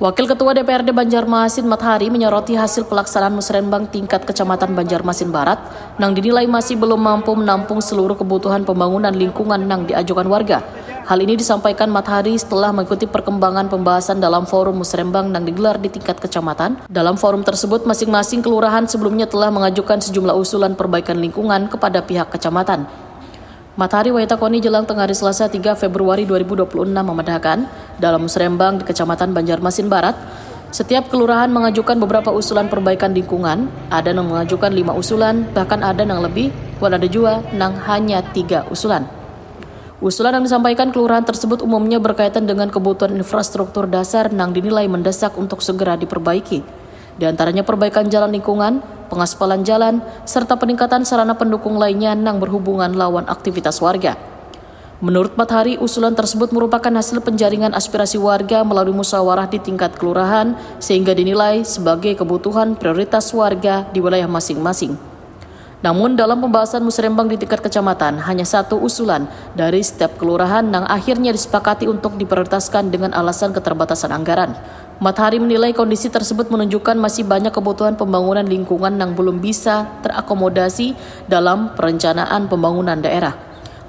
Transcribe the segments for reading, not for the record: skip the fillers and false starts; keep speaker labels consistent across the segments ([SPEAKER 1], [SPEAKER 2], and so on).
[SPEAKER 1] Wakil Ketua DPRD Banjarmasin Mathari menyoroti hasil pelaksanaan musrenbang tingkat Kecamatan Banjarmasin Barat yang dinilai masih belum mampu menampung seluruh kebutuhan pembangunan lingkungan yang diajukan warga. Hal ini disampaikan Mathari setelah mengikuti perkembangan pembahasan dalam forum musrenbang yang digelar di tingkat kecamatan. Dalam forum tersebut, masing-masing kelurahan sebelumnya telah mengajukan sejumlah usulan perbaikan lingkungan kepada pihak kecamatan. Mathari Waitakoni jelang tengah hari Selasa 3 Februari 2026 memedahkan dalam musrenbang di Kecamatan Banjarmasin Barat, setiap kelurahan mengajukan beberapa usulan perbaikan lingkungan, ada yang mengajukan 5 usulan, bahkan ada yang lebih, dan ada juga yang hanya 3 usulan. Usulan yang disampaikan kelurahan tersebut umumnya berkaitan dengan kebutuhan infrastruktur dasar yang dinilai mendesak untuk segera diperbaiki. Di antaranya perbaikan jalan lingkungan, pengaspalan jalan, serta peningkatan sarana pendukung lainnya yang berhubungan lawan aktivitas warga. Menurut Mathari, usulan tersebut merupakan hasil penjaringan aspirasi warga melalui musyawarah di tingkat kelurahan sehingga dinilai sebagai kebutuhan prioritas warga di wilayah masing-masing. Namun dalam pembahasan musrenbang di tingkat kecamatan, hanya 1 usulan dari setiap kelurahan yang akhirnya disepakati untuk diprioritaskan dengan alasan keterbatasan anggaran. Mathari menilai kondisi tersebut menunjukkan masih banyak kebutuhan pembangunan lingkungan yang belum bisa terakomodasi dalam perencanaan pembangunan daerah.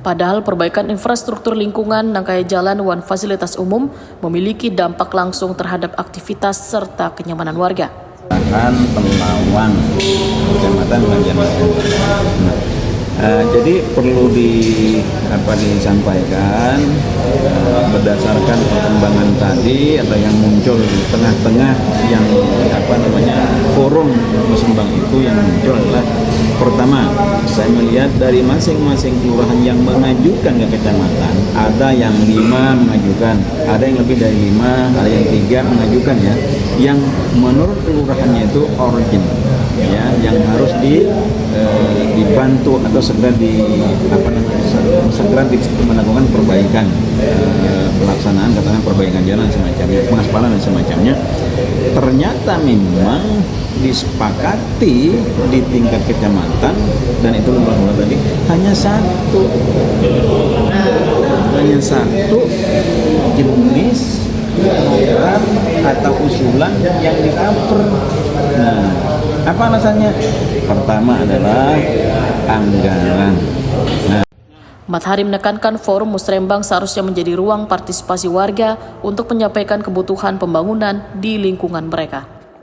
[SPEAKER 1] Padahal perbaikan infrastruktur lingkungan yang kayak jalan dan fasilitas umum memiliki dampak langsung terhadap aktivitas serta kenyamanan warga.
[SPEAKER 2] Pelawang Kecamatan Banjarmasin. Jadi perlu disampaikan berdasarkan perkembangan tadi atau yang muncul di tengah-tengah yang forum musrenbang itu yang muncul adalah pertama, saya melihat dari masing-masing kelurahan yang mengajukan ke kecamatan, ada yang 5 mengajukan, ada yang lebih dari 5, ada yang 3 mengajukan ya, yang menurut kelurahannya itu urgent ya, yang harus dibantu atau segera melakukan perbaikan, pelaksanaan katakan perbaikan jalan semacamnya, pengaspalan dan semacamnya. Ternyata memang disepakati di tingkat kecamatan, dan itu lurah tadi hanya satu jenis program atau usulan yang di-cover. Nah, apa alasannya? Pertama adalah anggaran.
[SPEAKER 1] Mathari menekankan forum musrenbang seharusnya menjadi ruang partisipasi warga untuk menyampaikan kebutuhan pembangunan di lingkungan mereka.